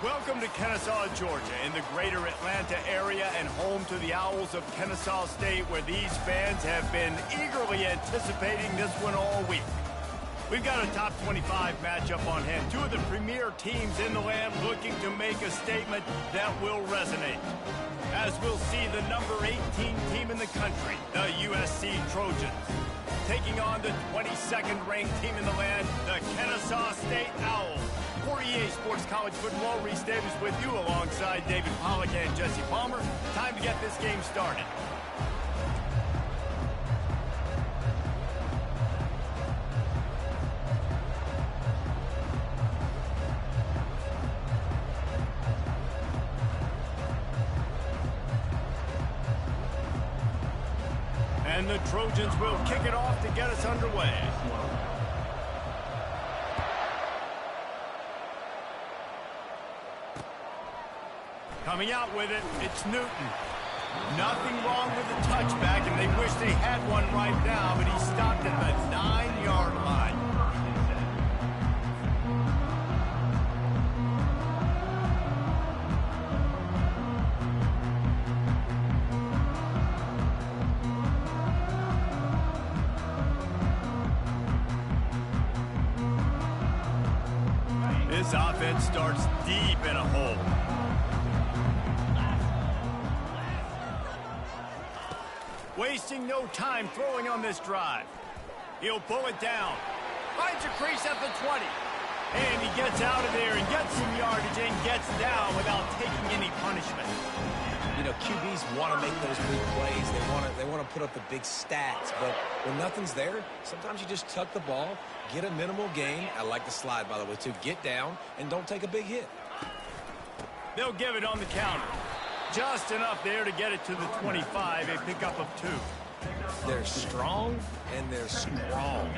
Welcome to Kennesaw, Georgia, in the greater Atlanta area and home to the Owls of Kennesaw State, where these fans have been eagerly anticipating this one all week. We've got a top 25 matchup on hand. Two of the premier teams in the land looking to make a statement that will resonate. As we'll see the number 18 team in the country, the USC Trojans, taking on the 22nd ranked team in the land, the Kennesaw State Owls. For EA Sports College Football, Reese Davis with you alongside David Pollack and Jesse Palmer. Time to get this game started. And the Trojans will kick it off to get us underway. Coming out with it, it's Newton. Nothing wrong with the touchback, and they wish they had one right now, but he stopped at the 9-yard line. This offense starts deep in a hole. Wasting no time throwing on this drive. He'll pull it down. Finds a crease at the 20. And he gets out of there and gets some yardage and gets down without taking any punishment. You know, QBs want to make those big plays. They want to put up the big stats. But when nothing's there, sometimes you just tuck the ball, get a minimal gain. I like the slide, by the way, too. Get down and don't take a big hit. They'll give it on the counter. Just enough there to get it to the 25, a pickup of 2. They're strong and they're strong.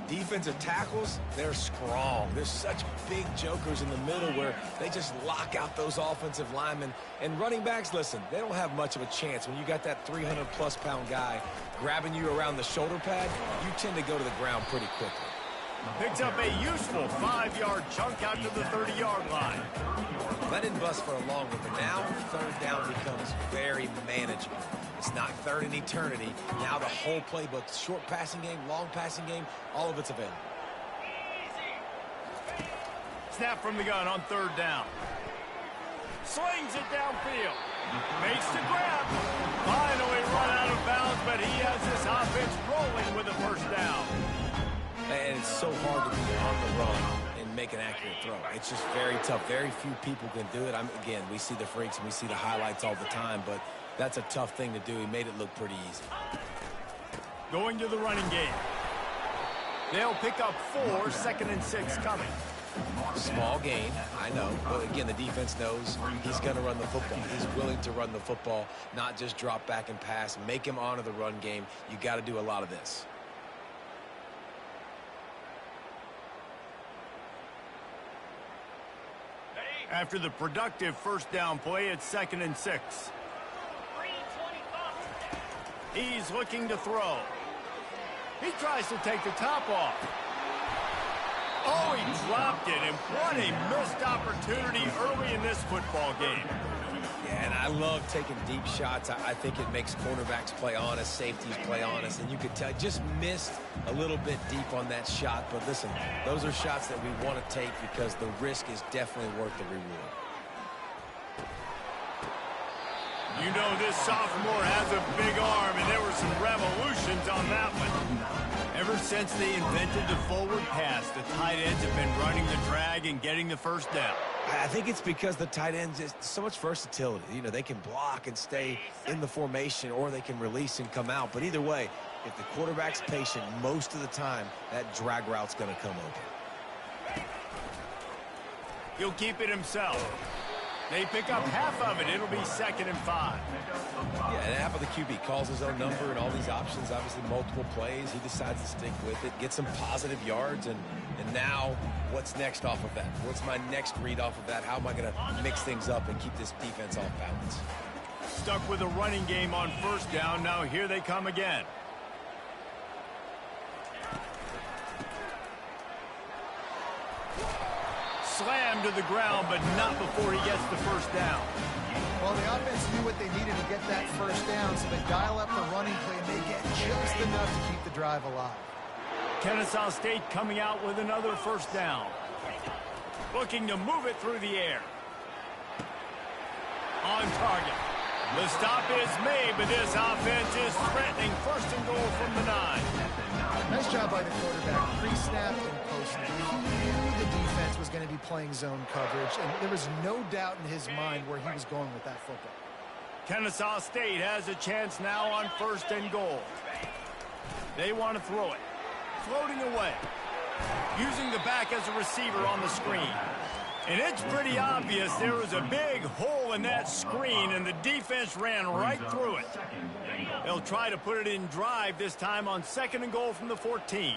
Defensive tackles, they're strong. There's such big jokers in the middle where they just lock out those offensive linemen. And running backs, listen, they don't have much of a chance. When you got that 300-plus pound guy grabbing you around the shoulder pad, you tend to go to the ground pretty quickly. Picks up a useful 5-yard chunk out to the 30-yard line. That didn't bust for a long one, but now third down becomes very manageable. It's not third in eternity. Now the whole playbook, short passing game, long passing game, all of it's available. Snap from the gun on third down. Slings it downfield. Makes the grab. Finally run out of bounds, but he has this offense rolling with a first down. And it's so hard to be on the run and make an accurate throw. It's just very tough. Very few people can do it. Again, we see the freaks and we see the highlights all the time, but that's a tough thing to do. He made it look pretty easy. Going to the running game. They'll pick up 4, 2nd and 6 coming. Small gain, I know. But again, the defense knows he's going to run the football. He's willing to run the football, not just drop back and pass. Make him honor the run game. You got to do a lot of this. After the productive first down play, it's 2nd and 6. He's looking to throw. He tries to take the top off. Oh, he dropped it, and what a missed opportunity early in this football game. Yeah, and I love taking deep shots. I think it makes quarterbacks play honest, safeties play honest, and you could tell just missed a little bit deep on that shot. But listen, those are shots that we want to take because the risk is definitely worth the reward. You know this sophomore has a big arm, and there were some revolutions on that one. Ever since they invented the forward pass, the tight ends have been running the drag and getting the first down. I think it's because the tight ends is so much versatility. You know, they can block and stay in the formation, or they can release and come out. But either way, if the quarterback's patient, most of the time, that drag route's going to come open. He'll keep it himself. They pick up half of it. It'll be 2nd and 5. Yeah, and half of the QB calls his own number and all these options, obviously multiple plays. He decides to stick with it, get some positive yards, and now what's next off of that? What's my next read off of that? How am I going to mix things up and keep this defense off balance? Stuck with a running game on first down. Now here they come again. slammed to the ground, but not before he gets the first down. Well, the offense knew what they needed to get that first down, so they dial up the running play, and they get just enough to keep the drive alive. Kennesaw State coming out with another first down. Looking to move it through the air. On target. The stop is made, but this offense is threatening first and goal from the 9. Nice job by the quarterback. Pre-snap and post-snap. He knew the defense was going to be playing zone coverage, and there was no doubt in his mind where he was going with that football. Kennesaw State has a chance now on first and goal. They want to throw it. Floating away. Using the back as a receiver on the screen. And it's pretty obvious there was a big hole in that screen, and the defense ran right through it. They'll try to put it in drive this time on second and goal from the 14.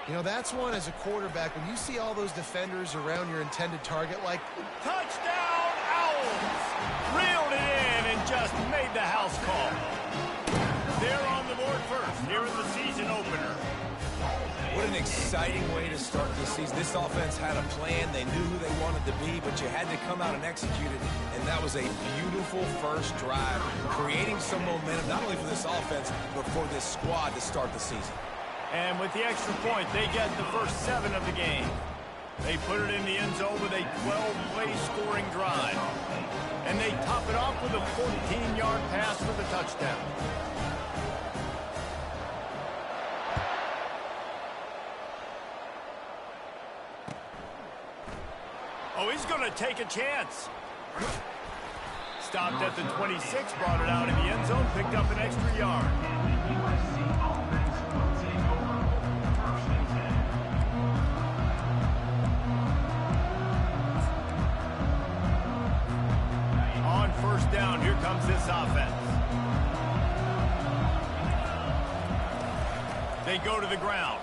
You know, that's one as a quarterback. When you see all those defenders around your intended target, like... Touchdown, Owls! Reeled it in and just made the house call. They're on the board first here in the season opener. What an exciting way to start this season. This offense had a plan. They knew who they wanted to be, but you had to come out and execute it. And that was a beautiful first drive, creating some momentum, not only for this offense, but for this squad to start the season. And with the extra point, they get the first 7 of the game. They put it in the end zone with a 12-play scoring drive. And they top it off with a 14-yard pass for the touchdown. Oh, he's going to take a chance. Stopped at the 26, brought it out in the end zone, picked up an extra yard. On first down, here comes this offense. They go to the ground.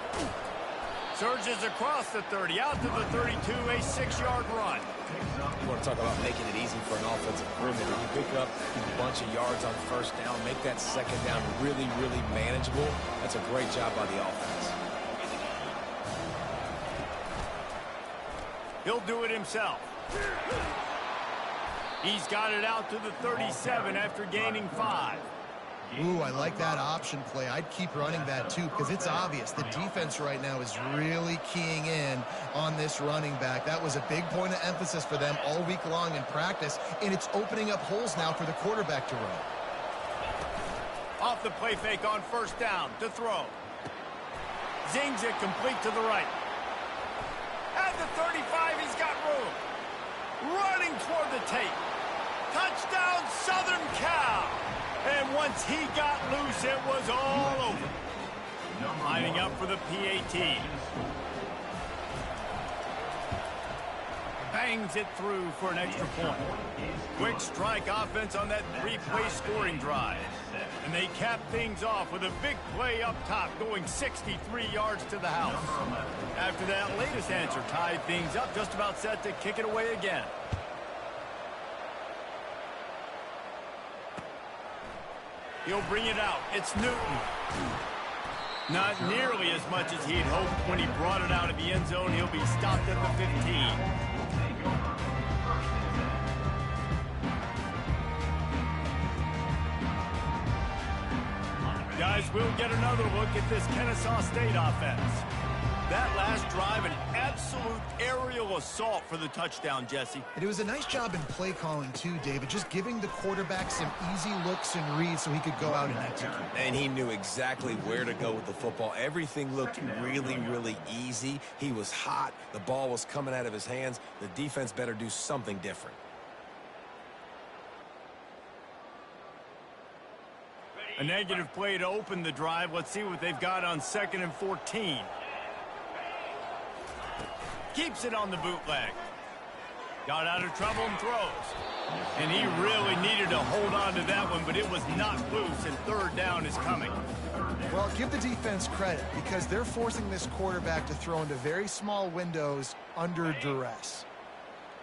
Surges across the 30, out to the 32, a 6-yard run. You want to talk about making it easy for an offensive perimeter. You pick up a bunch of yards on first down, make that second down really, really manageable. That's a great job by the offense. He'll do it himself. He's got it out to the 37 after gaining 5. Ooh, I like that option play. I'd keep running that too, because it's obvious the defense right now is really keying in on this running back. That was a big point of emphasis for them all week long in practice, and it's opening up holes now for the quarterback to run. Off the play fake on first down to throw. Zings it complete to the right. At the 35, he's got room. Running toward the tape. Touchdown, Southern Cal. And once he got loose, it was all over. Lining up for the PAT. Bangs it through for an extra point. Quick strike offense on that 3-play scoring drive. And they cap things off with a big play up top, going 63 yards to the house. After that latest answer tied things up, just about set to kick it away again. He'll bring it out. It's Newton. Not nearly as much as he'd hoped when he brought it out of the end zone. He'll be stopped at the 15. Guys, we'll get another look at this Kennesaw State offense. That last drive, an absolute aerial assault for the touchdown, Jesse. And it was a nice job in play calling too, David, just giving the quarterback some easy looks and reads so he could go out and execute. And he knew exactly where to go with the football. Everything looked really, really easy. He was hot. The ball was coming out of his hands. The defense better do something different. A negative play to open the drive. Let's see what they've got on 2nd and 14. Keeps it on the bootleg. Got out of trouble and throws. And he really needed to hold on to that one, but it was not loose, and 3rd down is coming. Well, give the defense credit, because they're forcing this quarterback to throw into very small windows under duress.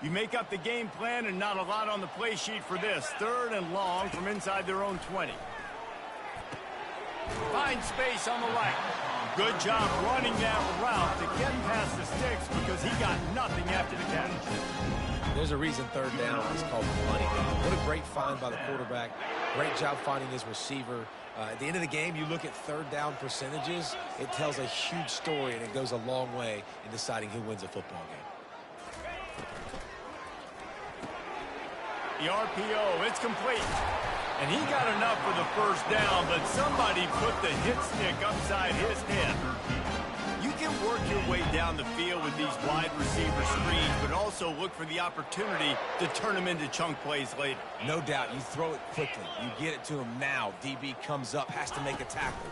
You make up the game plan and not a lot on the play sheet for this. 3rd and long from inside their own 20. Find space on the right. Good job running that route to get past the sticks because he got nothing after the catch. There's a reason third down is called money down. What a great find by the quarterback. Great job finding his receiver. At the end of the game, you look at third down percentages. It tells a huge story, and it goes a long way in deciding who wins a football game. The RPO, it's complete. And he got enough for the first down, but somebody put the hit stick upside his head. You can work your way down the field with these wide receiver screens, but also look for the opportunity to turn them into chunk plays later. No doubt, you throw it quickly. You get it to him now. DB comes up, has to make a tackle.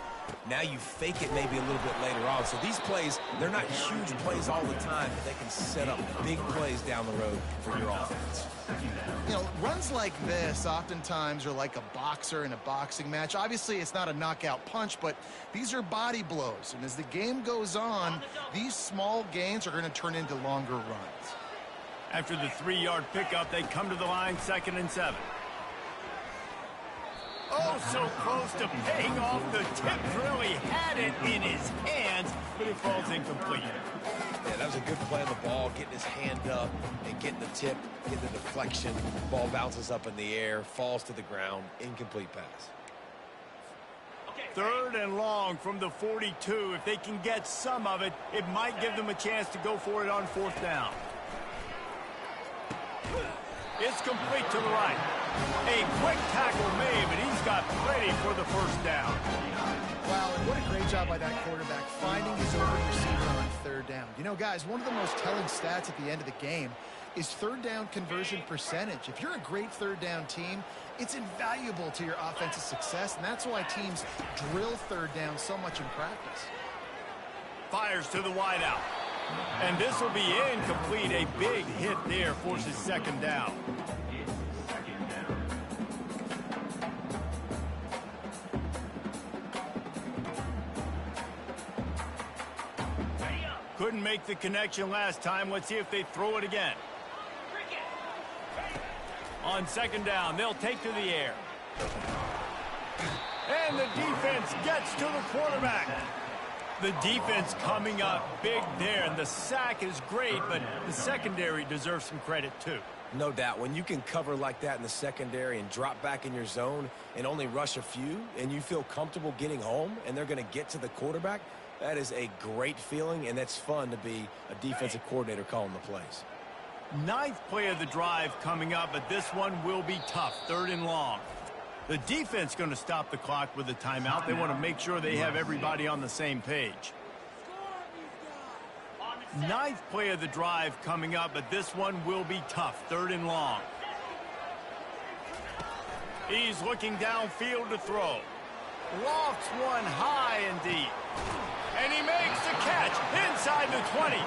Now you fake it maybe a little bit later on. So these plays, they're not huge plays all the time, but they can set up big plays down the road for your offense. You know, runs like this oftentimes are like a boxer in a boxing match. Obviously, it's not a knockout punch, but these are body blows. And as the game goes on, these small gains are going to turn into longer runs. After the 3-yard pickup, they come to the line, 2nd and 7. Oh, so close to paying off. The tip really had it in his hands, but it falls incomplete. Yeah, that was a good play on the ball, getting his hand up and getting the tip, getting the deflection. Ball bounces up in the air, falls to the ground, incomplete pass. 3rd and long from the 42. If they can get some of it, it might give them a chance to go for it on 4th down. It's complete to the right. A quick tackle made, but he's got plenty for the first down. Wow, and what a great job by that quarterback finding his open receiver on 3rd down. You know, guys, one of the most telling stats at the end of the game is 3rd down conversion percentage. If you're a great 3rd down team, it's invaluable to your offensive success, and that's why teams drill 3rd down so much in practice. Fires to the wideout. And this will be incomplete. A big hit there forces 2nd down. Couldn't make the connection last time. Let's see if they throw it again. On 2nd down, they'll take to the air. And the defense gets to the quarterback. The defense coming up big there, and the sack is great, but the secondary deserves some credit too. No doubt. When you can cover like that in the secondary and drop back in your zone and only rush a few, and you feel comfortable getting home, and they're going to get to the quarterback, that is a great feeling, and that's fun to be a defensive coordinator calling the plays. 9th play of the drive coming up, but this one will be tough. 3rd and long. The defense going to stop the clock with a timeout. They want to make sure they have everybody on the same page. 9th play of the drive coming up, but this one will be tough. 3rd and long. He's looking downfield to throw. Lofts one high and deep. And he makes the catch inside the 20.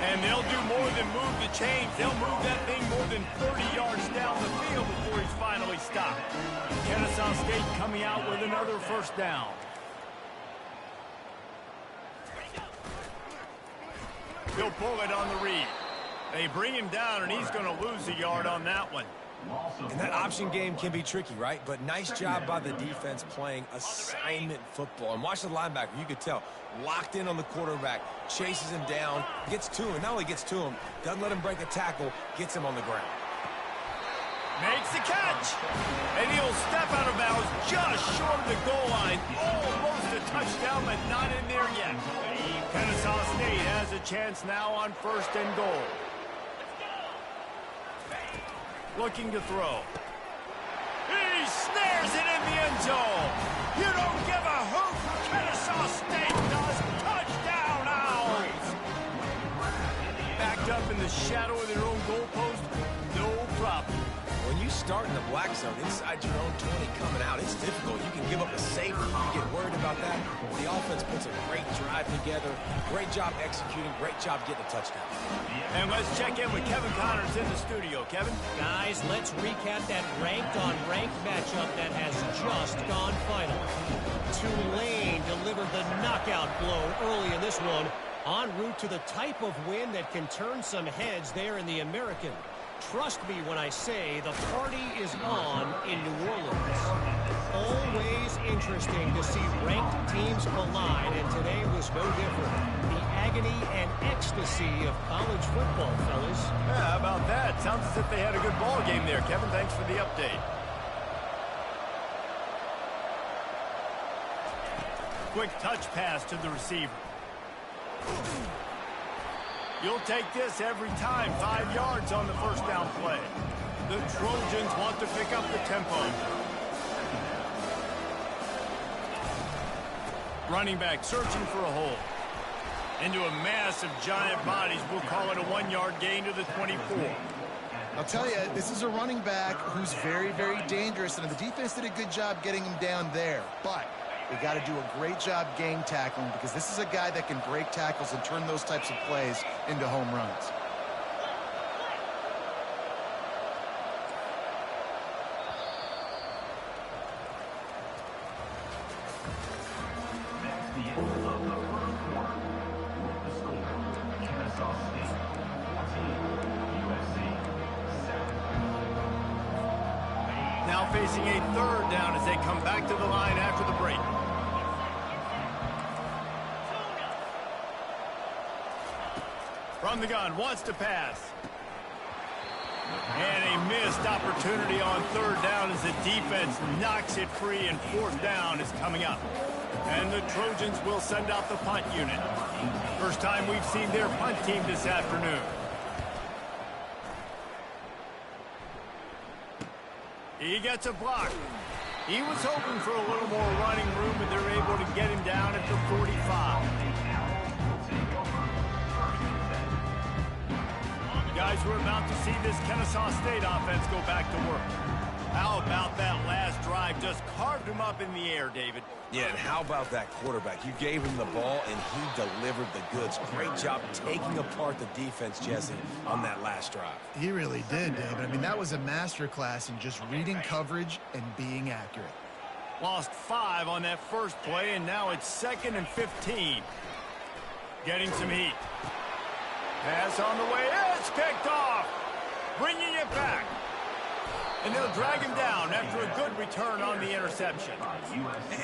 And they'll do more than move the chains. They'll move that thing more than 30 yards down the field before he's finally stopped. Kennesaw State coming out with another 1st down. He'll pull it on the read. They bring him down, and he's going to lose a yard on that one. And that option game can be tricky, right? But nice job by the defense playing assignment football. And watch the linebacker. You could tell. Locked in on the quarterback. Chases him down. Gets to him. Not only gets to him, doesn't let him break a tackle. Gets him on the ground. Makes the catch. And he'll step out of bounds just short of the goal line. Almost a touchdown, but not in there yet. Kennesaw State has a chance now on 1st and goal. Looking to throw. He snares it in the end zone. You don't give a hoot. Kennesaw State does. Touchdown, Owls. Backed up in the shadow of their own goalpost. No problem. When you start in the black zone inside your own 20 coming out, it's difficult. You can give up a safety. You get worried about that. The offense puts a great drive together. Great job executing. Great job getting a touchdown. And let's check in with Kevin Connors in the studio. Kevin? Guys, let's recap that ranked-on-ranked matchup that has just gone final. Tulane delivered the knockout blow early in this one, en route to the type of win that can turn some heads there in the American. Trust me when I say the party is on in New Orleans. Always interesting to see ranked teams collide, and today was no different. The agony and ecstasy of college football, fellas. Yeah, how about that? Sounds as if they had a good ball game there, Kevin. Thanks for the update. Quick touch pass to the receiver. You'll take this every time. 5 yards on the first down play. The Trojans want to pick up the tempo. Running back searching for a hole. Into a mass of giant bodies. We'll call it a 1-yard gain to the 24. I'll tell you, this is a running back who's very, very dangerous, and the defense did a good job getting him down there. But we got to do a great job game tackling, because this is a guy that can break tackles and turn those types of plays into home runs. Now facing a third down as they come back to the line after the break. From the gun, wants to pass. And a missed opportunity on third down as the defense knocks it free, and fourth down is coming up. And the Trojans will send out the punt unit. First time we've seen their punt team this afternoon. He gets a block. He was hoping for a little more running room, but they're able to get him down at the 45. Guys, we're about to see this Kennesaw State offense go back to work. How about that last drive? Just carved him up in the air, David. Yeah, and how about that quarterback? You gave him the ball, and he delivered the goods. Great job taking apart the defense, Jesse, on that last drive. He really did, David. I mean, that was a masterclass in just reading coverage and being accurate. Lost 5 on that first play, and now it's 2nd and 15. Getting some heat. Pass on the way. It's picked off. Bringing it back. And they'll drag him down after a good return on the interception.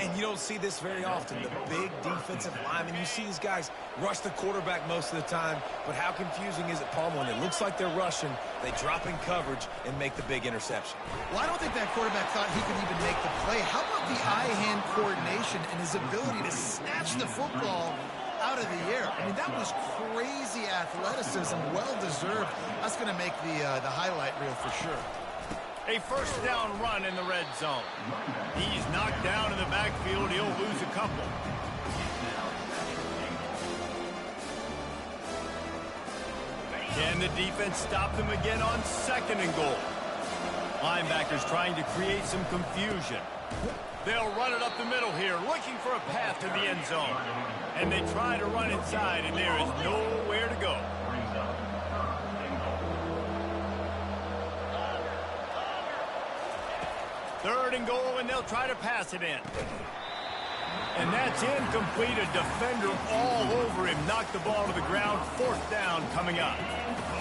And you don't see this very often. The big defensive linemen, you see these guys rush the quarterback most of the time, but how confusing is it, Palmer, when it looks like they're rushing, they drop in coverage and make the big interception? Well, I don't think that quarterback thought he could even make the play. How about the eye-hand coordination and his ability to snatch the football out of the air? I mean, that was crazy athleticism, well-deserved. That's going to make the highlight reel for sure. A first down run in the red zone. He's knocked down in the backfield. He'll lose a couple. Can the defense stop them again on 2nd and goal? Linebackers trying to create some confusion. They'll run it up the middle here, looking for a path to the end zone. And they try to run inside, and there is nowhere to go. Third and goal, and they'll try to pass it in. And that's incomplete. A defender all over him. Knocked the ball to the ground. 4th down coming up.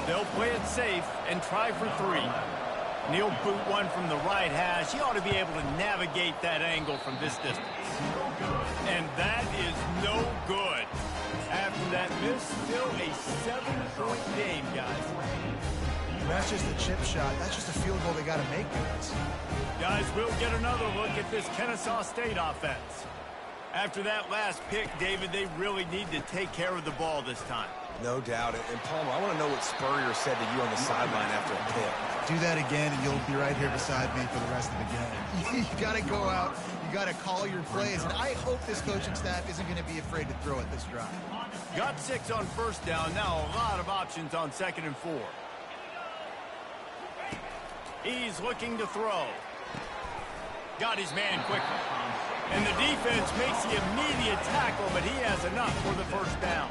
They'll play it safe and try for 3. And he'll boot one from the right hash. He ought to be able to navigate that angle from this distance. And that is no good. After that miss, still a 7-point game, guys. That's just a chip shot. That's just a field goal they got to make, guys. Guys, we'll get another look at this Kennesaw State offense. After that last pick, David, they really need to take care of the ball this time. No doubt. And Palmer, I want to know what Spurrier said to you on the sideline after a pick. Do that again, and you'll be right here beside me for the rest of the game. You got to go out. You got to call your plays. And I hope this coaching staff isn't going to be afraid to throw it this drive. Got 6 on first down. Now a lot of options on 2nd and 4. He's looking to throw. Got his man quickly. And the defense makes the immediate tackle, but he has enough for the first down.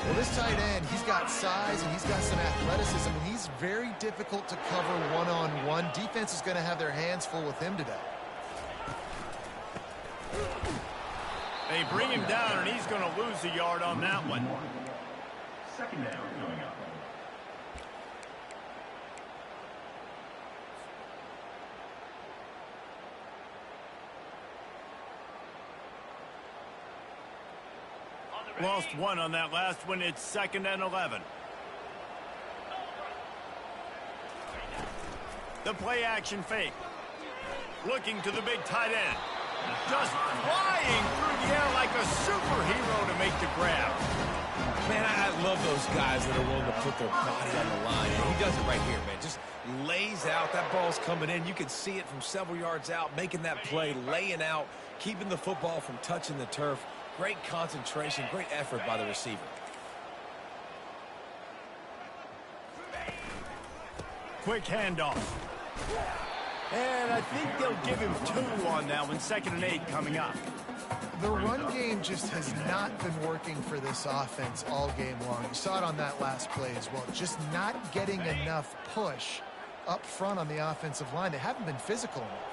Well, this tight end, he's got size and he's got some athleticism, and he's very difficult to cover one-on-one. Defense is going to have their hands full with him today. They bring him down, and he's going to lose a yard on that one. 2nd down coming up. Lost one on that last one. It's 2nd and 11. The play action fake. Looking to the big tight end. Just flying through the air like a superhero to make the grab. Man, I love those guys that are willing to put their body on the line. And he does it right here, man. Just lays out. That ball's coming in. You can see it from several yards out, making that play, laying out, keeping the football from touching the turf. Great concentration, great effort by the receiver. Quick handoff. And I think they'll give him 2 on that one. 2nd and 8 coming up. The run game just has not been working for this offense all game long. You saw it on that last play as well. Just not getting enough push up front on the offensive line. They haven't been physical enough.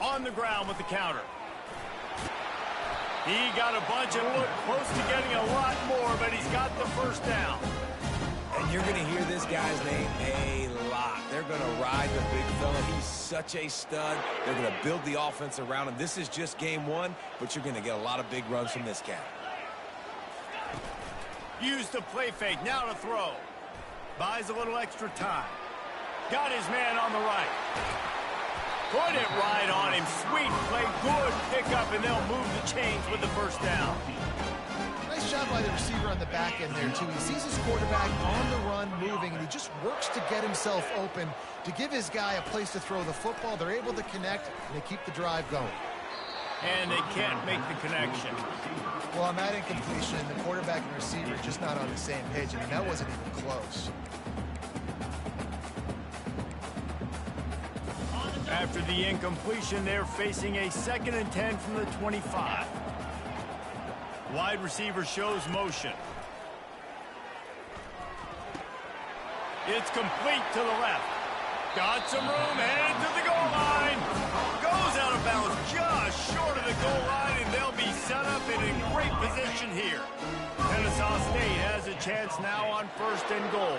On the ground with the counter. He got a bunch and looked close to getting a lot more, but he's got the first down. And you're going to hear this guy's name a lot. They're going to ride the big fella. He's such a stud. They're going to build the offense around him. This is just game 1, but you're going to get a lot of big runs from this cat. Use the play fake. Now to throw. Buys a little extra time. Got his man on the right. Put it right on him. Sweet play. Good pickup, and they'll move the chains with the first down. Nice job by the receiver on the back end there, too. He sees his quarterback on the run moving, and he just works to get himself open to give his guy a place to throw the football. They're able to connect, and they keep the drive going. And they can't make the connection. Well, on that incompletion, the quarterback and receiver are just not on the same page. I mean, that wasn't even close. After the incompletion, they're facing a 2nd and 10 from the 25. Wide receiver shows motion. It's complete to the left. Got some room, headed to the goal line. Goes out of bounds just short of the goal line, and they'll be set up in a great position here. Kennesaw State has a chance now on 1st and goal.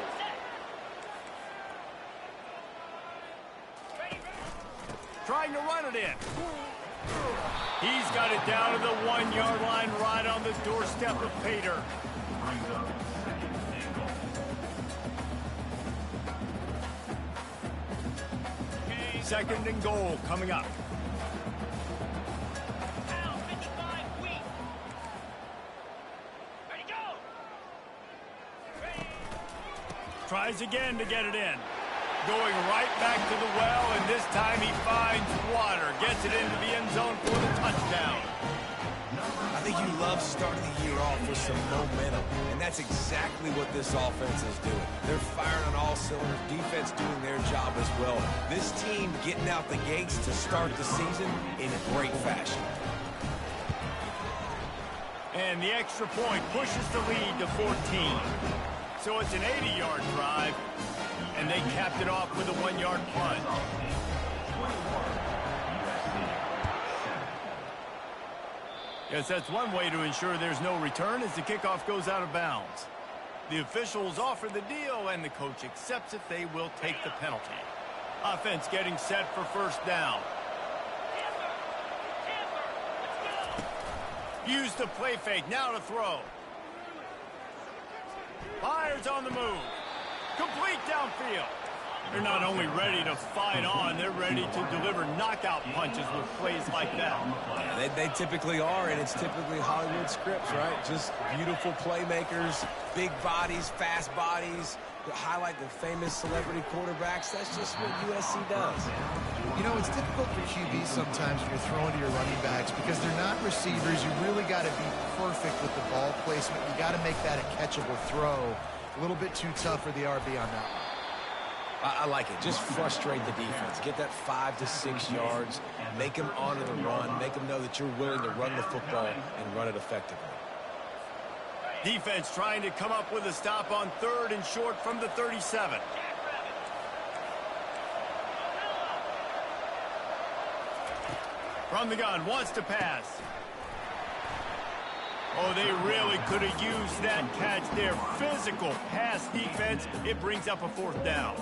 Trying to run it in. He's got it down to the 1-yard line right on the doorstep of Pater. Second and goal coming up. Tries again to get it in. Going right back to the well, and this time he finds water. Gets it into the end zone for the touchdown. I think you love starting the year off with some momentum, and that's exactly what this offense is doing. They're firing on all cylinders, defense doing their job as well. This team getting out the gates to start the season in great fashion. And the extra point pushes the lead to 14. So it's an 80-yard drive. And they capped it off with a 1-yard punt. Yes, that's one way to ensure there's no return as the kickoff goes out of bounds. The officials offer the deal, and the coach accepts it. They will take the penalty. Offense getting set for 1st down. Use the play fake. Now to throw. Fires on the move. Complete downfield. They're not only ready to fight on, they're ready to deliver knockout punches with plays like that. They typically are, and it's typically Hollywood scripts, right? Just beautiful playmakers, big bodies, fast bodies, to highlight the famous celebrity quarterbacks. That's just what USC does. You know, it's difficult for QBs sometimes when you're throwing to your running backs because they're not receivers. You really got to be perfect with the ball placement. You got to make that a catchable throw. A little bit too tough for the RB on that one. I like it. Just frustrate the defense. Get that 5 to 6 yards. Make them honor the run. Make them know that you're willing to run the football and run it effectively. Defense trying to come up with a stop on 3rd and short from the 37. From the gun, wants to pass. Oh, they really could have used that catch there. Physical pass defense. It brings up a 4th down.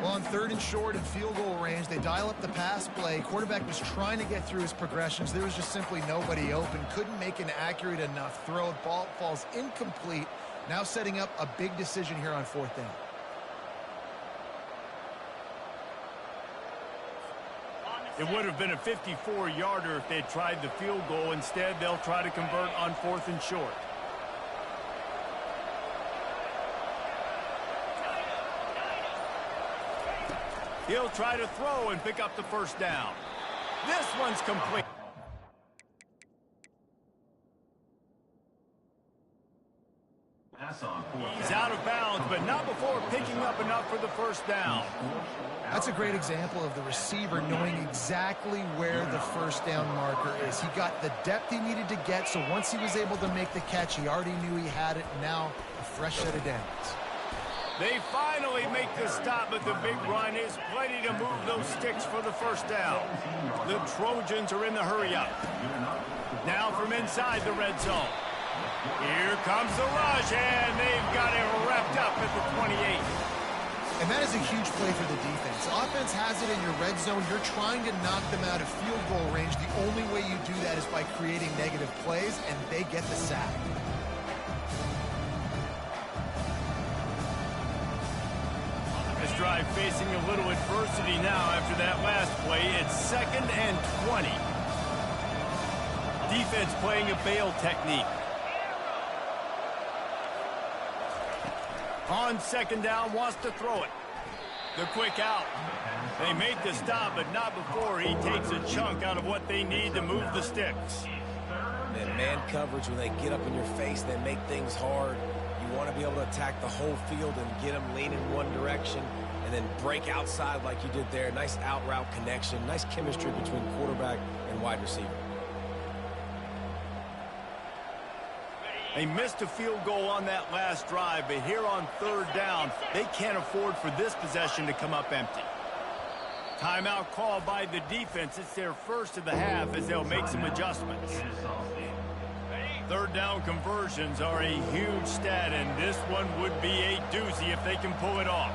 Well, on 3rd and short and field goal range, they dial up the pass play. Quarterback was trying to get through his progressions. There was just simply nobody open. Couldn't make an accurate enough throw. Ball falls incomplete. Now setting up a big decision here on 4th down. It would have been a 54-yarder if they tried the field goal. Instead, they'll try to convert on 4th and short. He'll try to throw and pick up the 1st down. This one's complete. He's out of bounds, but not before picking up enough for the 1st down. That's a great example of the receiver knowing exactly where the 1st down marker is. He got the depth he needed to get, so once he was able to make the catch, he already knew he had it. Now, a fresh set of downs. They finally make the stop, but the big run is plenty to move those sticks for the 1st down. The Trojans are in the hurry-up. Now from inside the red zone. Here comes the rush, and they've got it wrapped up at the 28. And that is a huge play for the defense. Offense has it in your red zone. You're trying to knock them out of field goal range. The only way you do that is by creating negative plays, and they get the sack. This drive facing a little adversity now after that last play. It's 2nd and 20. Defense playing a bail technique. On 2nd down, wants to throw it. The quick out. They make the stop, but not before he takes a chunk out of what they need to move the sticks. Man coverage, when they get up in your face, they make things hard. You want to be able to attack the whole field and get them leaning one direction and then break outside like you did there. Nice out route connection, nice chemistry between quarterback and wide receiver. They missed a field goal on that last drive, but here on 3rd down, they can't afford for this possession to come up empty. Timeout called by the defense. It's their 1st of the half as they'll make some adjustments. 3rd down conversions are a huge stat, and this one would be a doozy if they can pull it off.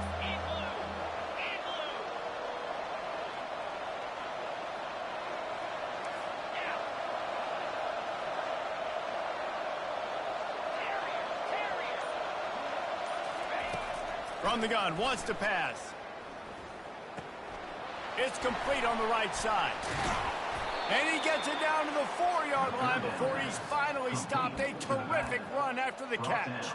From the gun, wants to pass. It's complete on the right side. And he gets it down to the 4-yard line before he's finally stopped. A terrific run after the catch.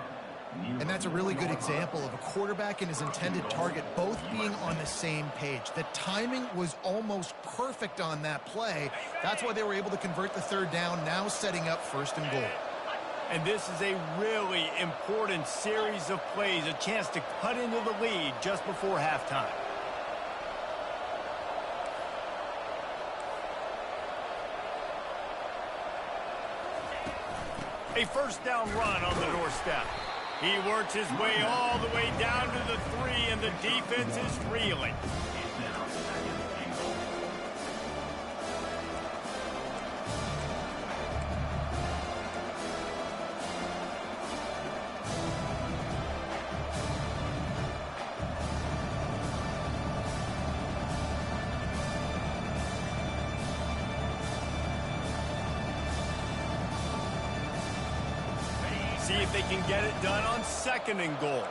And that's a really good example of a quarterback and his intended target both being on the same page. The timing was almost perfect on that play. That's why they were able to convert the 3rd down, now setting up 1st and goal. And this is a really important series of plays, a chance to cut into the lead just before halftime. A 1st down run on the doorstep. He works his way all the way down to the 3, and the defense is reeling. See if they can get it done on 2nd and goal.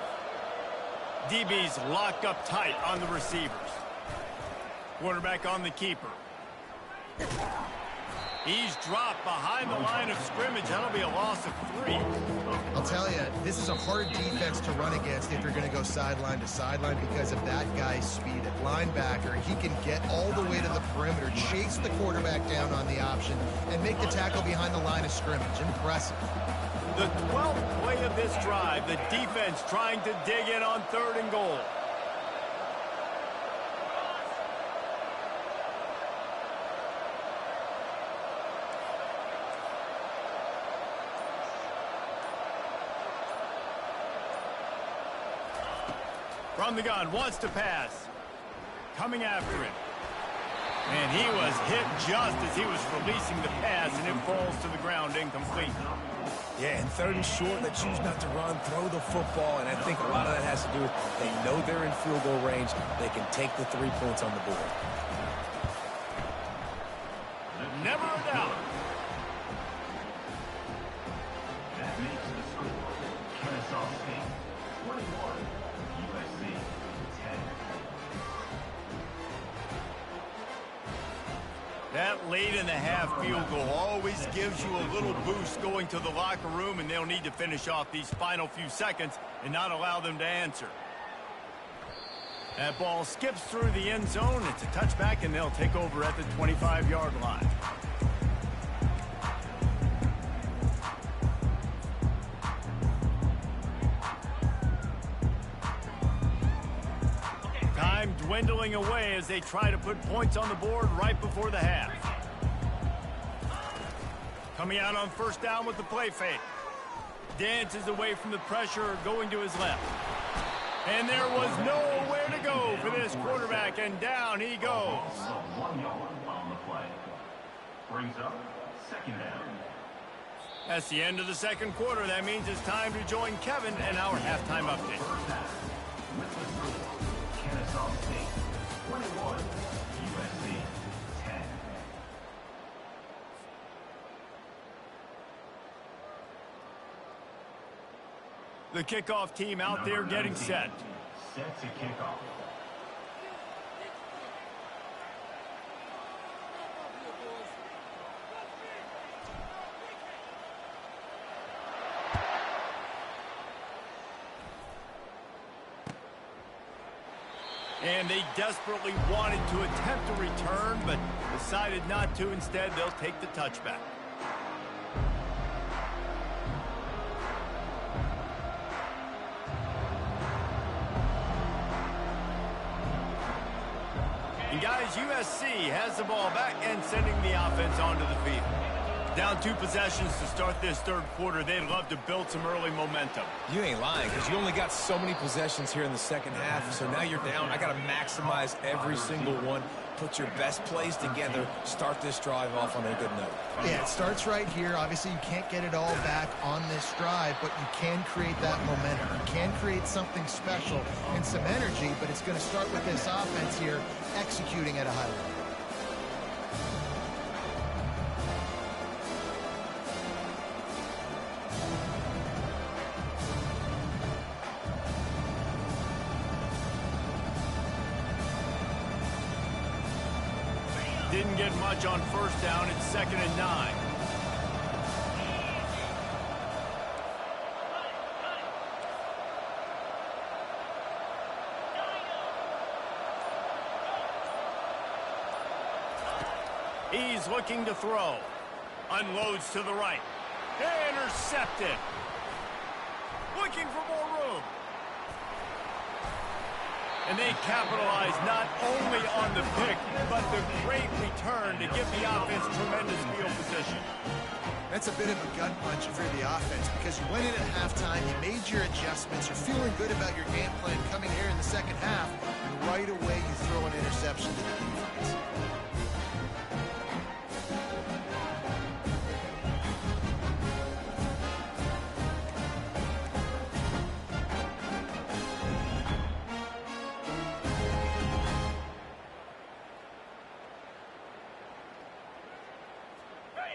DB's locked up tight on the receivers. Quarterback on the keeper. He's dropped behind the line of scrimmage. That'll be a loss of 3. I'll tell you, this is a hard defense to run against if you're going to go sideline to sideline because of that guy's speed at linebacker. He can get all the way to the perimeter, chase the quarterback down on the option, and make the tackle behind the line of scrimmage. Impressive. The 12th play of this drive, the defense trying to dig in on 3rd and goal. From the gun, wants to pass. Coming after it. And he was hit just as he was releasing the pass, and it falls to the ground incomplete. Yeah, and 3rd and short, they choose not to run, throw the football, and I think a lot of that has to do with they know they're in field goal range. They can take the 3 points on the board. Never a doubt. That makes the score Kennesaw State 21, USC 10. That late in the half field goal always gives you a little boost going to the locker room, and they'll need to finish off these final few seconds and not allow them to answer. That ball skips through the end zone. It's a touchback, and they'll take over at the 25-yard line. Time dwindling away as they try to put points on the board right before the half. Coming out on 1st down with the play fake. Dances away from the pressure, going to his left. And there was nowhere to go for this quarterback, and down he goes. 1 yard on the play. Brings up 2nd down. That's the end of the 2nd quarter. That means it's time to join Kevin and our halftime update. First half with the score Kennesaw State 21, USC 10. The kickoff team out there getting set. Set to kick off. And they desperately wanted to attempt a return, but decided not to. Instead, they'll take the touchback. And guys, USC has the ball back and sending the offense onto the field. Down 2 possessions to start this 3rd quarter. They'd love to build some early momentum. You ain't lying, because you only got so many possessions here in the 2nd half, so now you're down. I got to maximize every single one. Put your best plays together. Start this drive off on a good note. Yeah, it starts right here. Obviously, you can't get it all back on this drive, but you can create that momentum. You can create something special and some energy, but it's going to start with this offense here executing at a high level. Didn't get much on 1st down. It's 2nd and 9. He's looking to throw. Unloads to the right. Intercepted. Looking for more room. And they capitalize not only on the pick, but the great return to give the offense tremendous field position. That's a bit of a gut punch for the offense because you went in at halftime, you made your adjustments, you're feeling good about your game plan coming here in the 2nd half, and right away you throw an interception to the defense.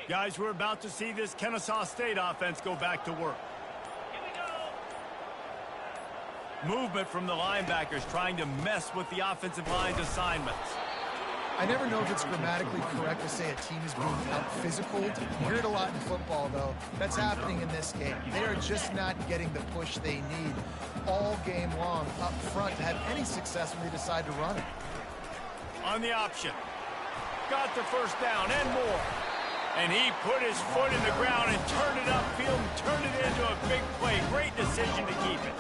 Guys, we're about to see this Kennesaw State offense go back to work. Movement from the linebackers trying to mess with the offensive line's assignments. I never know if it's grammatically correct to say a team is being out-physical. You hear it a lot in football, though. That's happening in this game. They are just not getting the push they need all game long up front to have any success when they decide to run it. On the option. Got the 1st down and more. And he put his foot in the ground and turned it upfield and turned it into a big play. Great decision to keep it.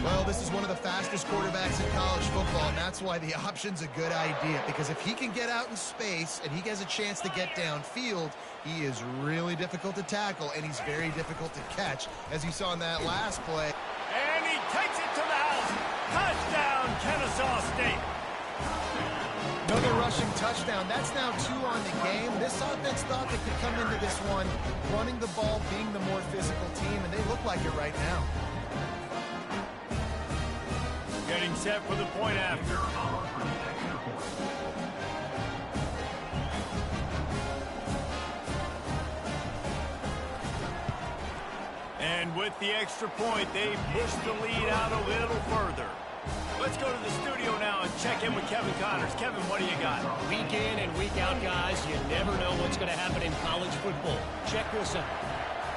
Well, this is one of the fastest quarterbacks in college football, and that's why the option's a good idea. Because if he can get out in space and he has a chance to get downfield, he is really difficult to tackle, and he's very difficult to catch, as you saw in that last play. And he takes it to the house. Touchdown, Kennesaw State. No, they're rushing touchdown. That's now 2 on the game. This offense thought they could come into this one running the ball, being the more physical team, and they look like it right now. Getting set for the point after. And with the extra point, they push the lead out a little further. Let's go to the studio now and check in with Kevin Connors. Kevin, what do you got? Week in and week out, guys, you never know what's going to happen in college football. Check this out.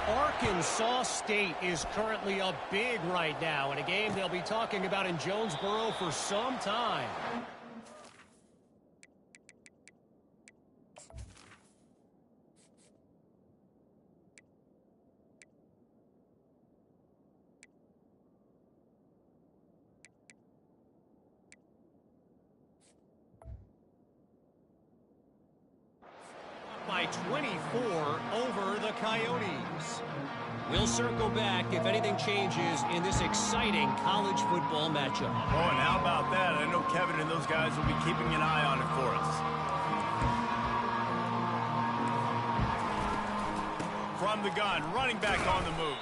Arkansas State is currently up big right now in a game they'll be talking about in Jonesboro for some time. By 24 over the Coyotes. We'll circle back if anything changes in this exciting college football matchup. Oh, and how about that? I know Kevin and those guys will be keeping an eye on it for us. From the gun, running back on the move.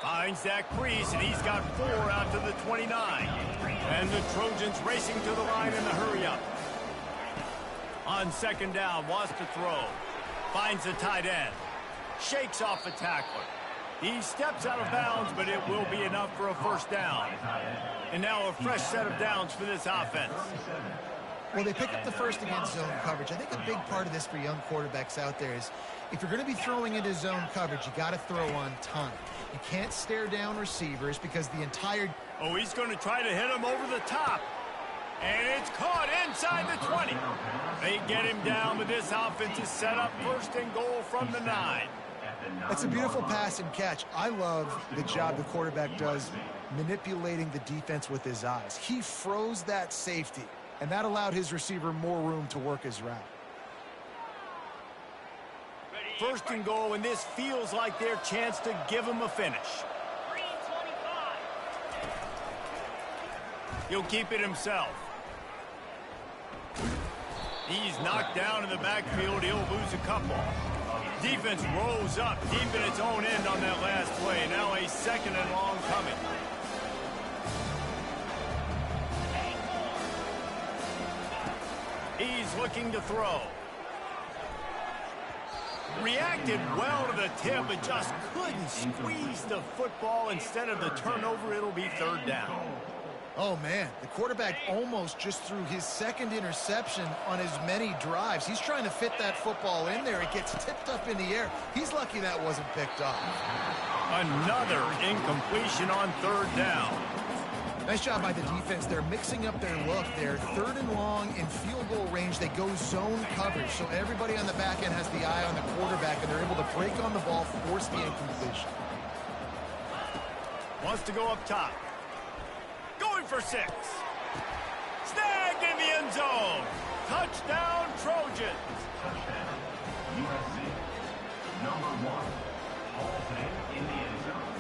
Finds that crease, and he's got 4 out to the 29. And the Trojans racing to the line in the hurry-up. On second down, wants to throw. Finds the tight end. Shakes off the tackler. He steps out of bounds, but it will be enough for a first down. And now a fresh set of downs for this offense. Well, they pick up the first against zone coverage. I think a big part of this for young quarterbacks out there is if you're going to be throwing into zone coverage, you got to throw on time. You can't stare down receivers because the entire... Oh, he's going to try to hit him over the top. And it's caught inside the 20. They get him down, but this offense is set up first and goal from the 9. That's a beautiful pass and catch. I love the job the quarterback does manipulating the defense with his eyes. He froze that safety, and that allowed his receiver more room to work his route. First and goal, and this feels like their chance to give him a finish. He'll keep it himself. He's knocked down in the backfield. He'll lose a couple. Defense rolls up deep in its own end on that last play. Now a second and long coming. He's looking to throw. Reacted well to the tip, but just couldn't squeeze the football. Instead of the turnover, it'll be third down. Oh, man, the quarterback almost just threw his second interception on as many drives. He's trying to fit that football in there. It gets tipped up in the air. He's lucky that wasn't picked off. Another incompletion on third down. Nice job by the defense. They're mixing up their look. They're third and long in field goal range. They go zone coverage, so everybody on the back end has the eye on the quarterback, and they're able to break on the ball, force the incompletion. Wants to go up top. Going for 6. Snagged in the end zone. Touchdown, Trojans. Touchdown, USC. Number 1, Halton in the end zone.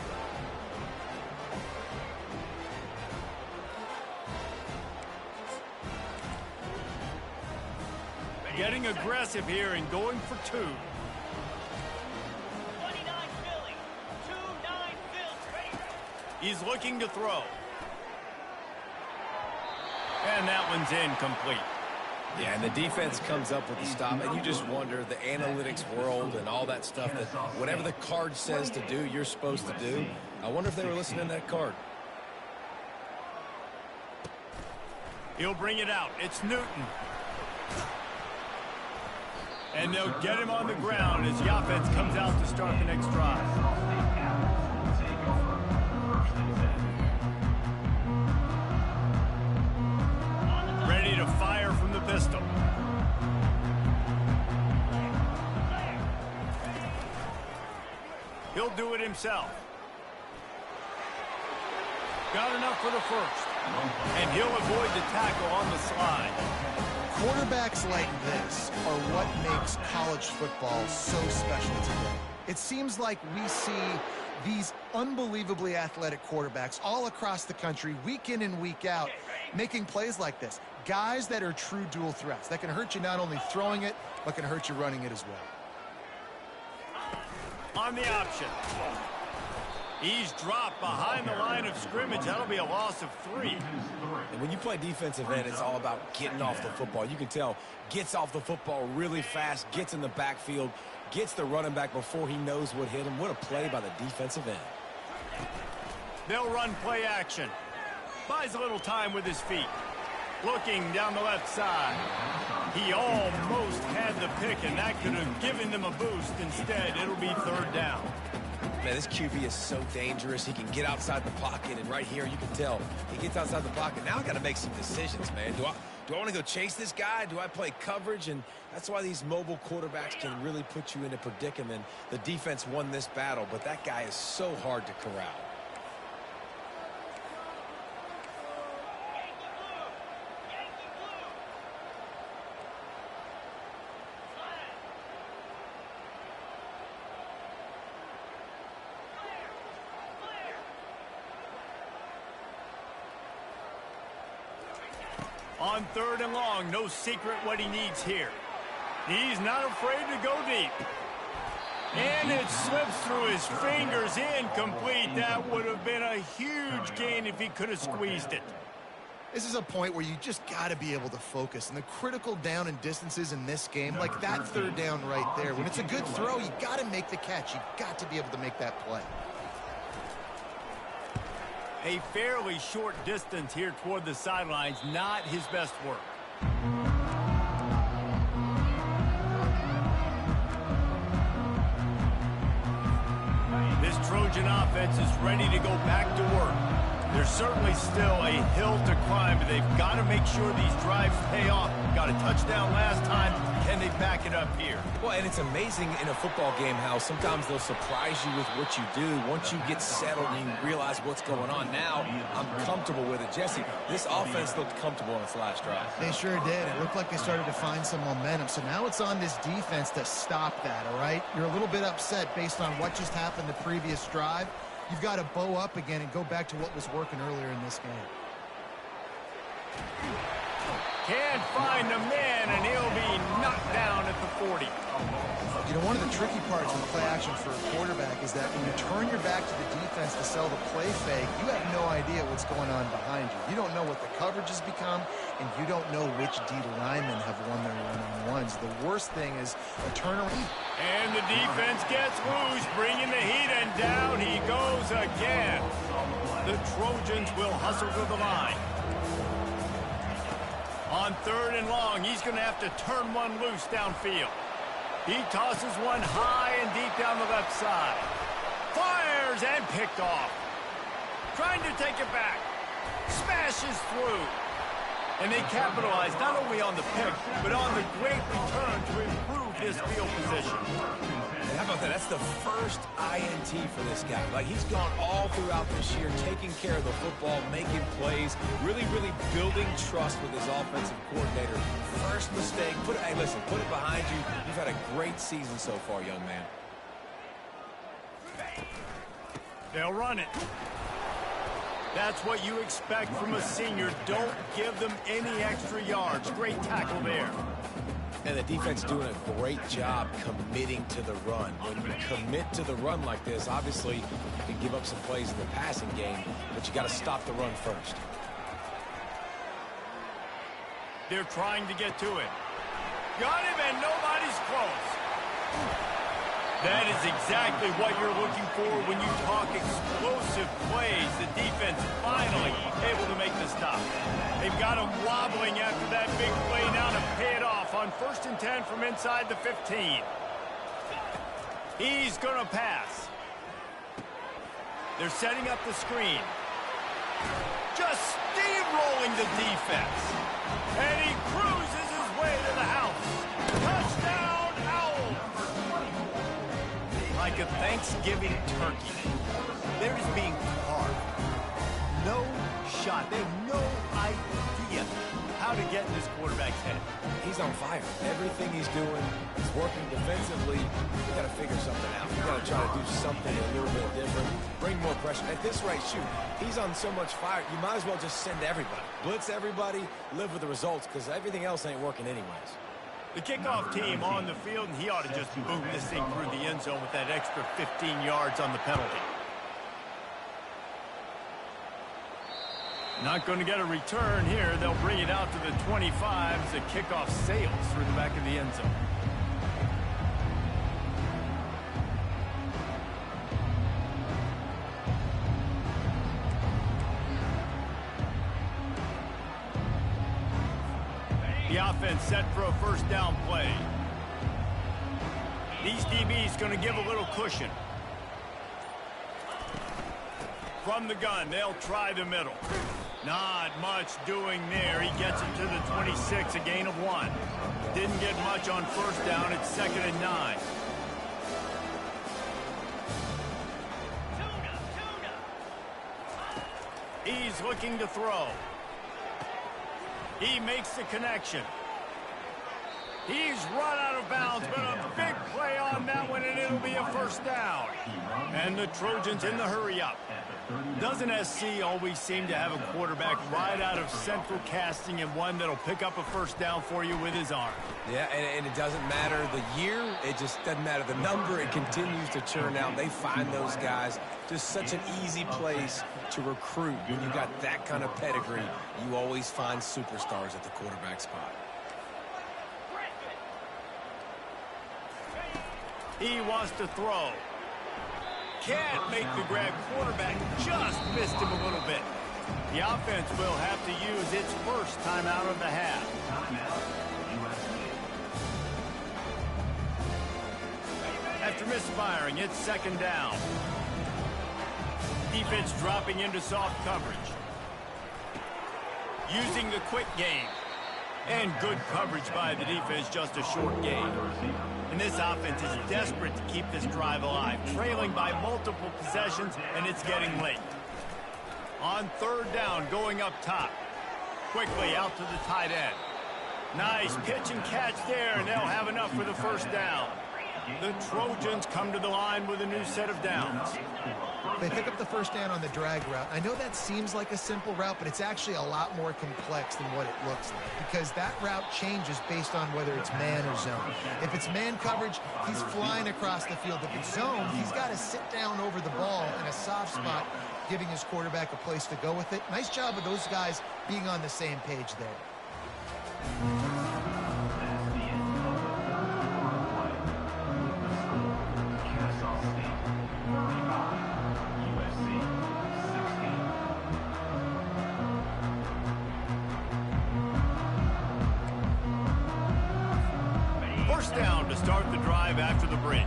Getting aggressive here and going for 2. 29 Philly. 2-9 Philly. He's looking to throw. And that one's incomplete. Yeah, and the defense comes up with the stop, and you just wonder, the analytics world and all that stuff, that whatever the card says to do, you're supposed to do. I wonder if they were listening to that card. He'll bring it out. It's Newton. And they'll get him on the ground as the offense comes out to start the next drive. Ready to fire from the pistol. He'll do it himself. Got enough for the first. And he'll avoid the tackle on the slide. Quarterbacks like this are what makes college football so special today. It seems like we see these unbelievably athletic quarterbacks all across the country, week in and week out, making plays like this. Guys that are true dual threats. That can hurt you not only throwing it, but can hurt you running it as well. On the option. He's dropped behind the line of scrimmage. That'll be a loss of 3. And when you play defensive end, it's all about getting off the football. You can tell, gets off the football really fast, gets in the backfield, gets the running back before he knows what hit him. What a play by the defensive end. They'll run play action. Buys a little time with his feet. Looking down the left side. He almost had the pick, and that could have given them a boost. Instead, it'll be 3rd down. Man, this QB is so dangerous. He can get outside the pocket, and right here you can tell he gets outside the pocket. Now I got to make some decisions, man. Do I want to go chase this guy? Do I play coverage? And that's why these mobile quarterbacks can really put you in a predicament. The defense won this battle, but that guy is so hard to corral. On 3rd and long, no secret what he needs here. He's not afraid to go deep. And it slips through his fingers, incomplete. That would have been a huge gain if he could have squeezed it. This is a point where you just got to be able to focus. And the critical down and distances in this game, like that 3rd down right there, when it's a good throw, you got to make the catch. You got to be able to make that play. A fairly short distance here toward the sidelines, not his best work. This Trojan offense is ready to go back to work. There's certainly still a hill to climb, but they've got to make sure these drives pay off. Got a touchdown last time. Can they back it up here? Well, and it's amazing in a football game how sometimes they'll surprise you with what you do. Once you get settled and you realize what's going on, now I'm comfortable with it. Jesse, this offense looked comfortable in its last drive. They sure did. It looked like they started to find some momentum. So now it's on this defense to stop that, all right? You're a little bit upset based on what just happened the previous drive. You've got to bow up again and go back to what was working earlier in this game. Can't find the man, and he'll be knocked down at the 40. You know, one of the tricky parts with play action for a quarterback is that when you turn your back to the defense to sell the play fake, you have no idea what's going on behind you. You don't know what the coverage has become, and you don't know which D linemen have won their one-on-ones. The worst thing is a turnaround. And the defense gets loose, bringing the heat, and down he goes again. The Trojans will hustle to the line. On 3rd and long, he's going to have to turn one loose downfield. He tosses one high and deep down the left side. Fires and picked off. Trying to take it back. Smashes through. And they capitalize not only on the pick, but on the great return to improve his field position. And how about that? That's the first INT for this guy. Like, he's gone all throughout this year, taking care of the football, making plays, really building trust with his offensive coordinator. First mistake, hey, listen, put it behind you. You've had a great season so far, young man. They'll run it. That's what you expect from a senior. Don't give them any extra yards. Great tackle there. And the defense doing a great job committing to the run. When you commit to the run like this, obviously you can give up some plays in the passing game, but you got to stop the run first. They're trying to get to it. Got him, and nobody's close. That is exactly what you're looking for when you talk explosive plays. The defense finally able to make the stop. They've got him wobbling after that big play now to pay it off on 1st and 10 from inside the 15. He's going to pass. They're setting up the screen. Just steamrolling the defense. And he cruises his way to the house. Touchdown, Owls! Like a Thanksgiving turkey. They're just being carved. No shot. They have no idea how to get in this quarterback's head. he's on fire. Everything he's doing, he's working defensively. We got to figure something out. We got to try to do something a little bit different, bring more pressure. At this rate, shoot, he's on so much fire, you might as well just send everybody. Blitz everybody, live with the results, because everything else ain't working anyways. The kickoff team on the field, and he ought to just boot this thing through the end zone with that extra 15 yards on the penalty. Not going to get a return here. They'll bring it out to the 25 as the kickoff sails through the back of the end zone. The offense set for a first down play. These DBs going to give a little cushion. From the gun, they'll try the middle. Not much doing there. He gets it to the 26, a gain of 1. Didn't get much on first down. It's 2nd and 9. He's looking to throw. He makes the connection. He's run out of bounds, but a big play on that one, and it'll be a first down. And the Trojans in the hurry-up. Doesn't SC always seem to have a quarterback right out of central casting and one that'll pick up a first down for you with his arm? Yeah, and it doesn't matter the year. It just doesn't matter the number. It continues to churn out. They find those guys. Just such an easy place to recruit. When you got that kind of pedigree, you always find superstars at the quarterback spot. He wants to throw. Can't make the grab. Quarterback just missed him a little bit. The offense will have to use its first timeout of the half. After misfiring, it's 2nd down. Defense dropping into soft coverage. Using the quick game. And good coverage by the defense, just a short gain. And this offense is desperate to keep this drive alive, trailing by multiple possessions, and it's getting late. On 3rd down, going up top. Quickly out to the tight end. Nice pitch and catch there, and they'll have enough for the first down. The Trojans come to the line with a new set of downs. They pick up the first down on the drag route. I know that seems like a simple route, but it's actually a lot more complex than what it looks like, because that route changes based on whether it's man or zone. If it's man coverage, he's flying across the field. If it's zone, he's got to sit down over the ball in a soft spot, giving his quarterback a place to go with it. Nice job of those guys being on the same page there. First down to start the drive after the break.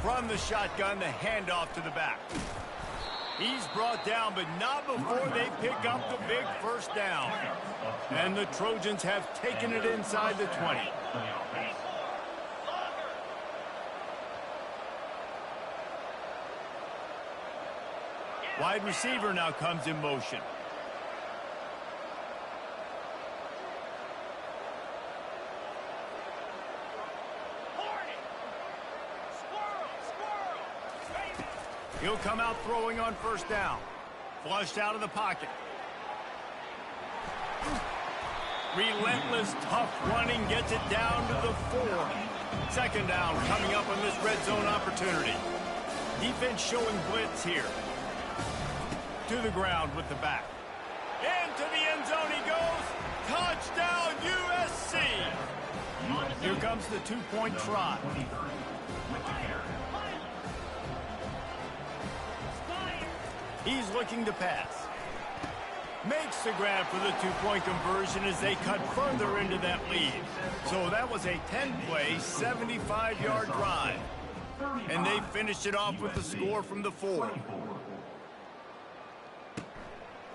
From the shotgun, the handoff to the back. He's brought down, but not before they pick up the big first down. And the Trojans have taken it inside the 20. Wide receiver now comes in motion. He'll come out throwing on first down. Flushed out of the pocket. Relentless, tough running gets it down to the 4. 2nd down coming up on this red zone opportunity. Defense showing blitz here. To the ground with the back. Into the end zone he goes. Touchdown USC. Here comes the 2-point try. He's looking to pass. Makes the grab for the 2-point conversion as they cut further into that lead. So that was a 10-play, 75-yard drive. And they finished it off with the score from the 4.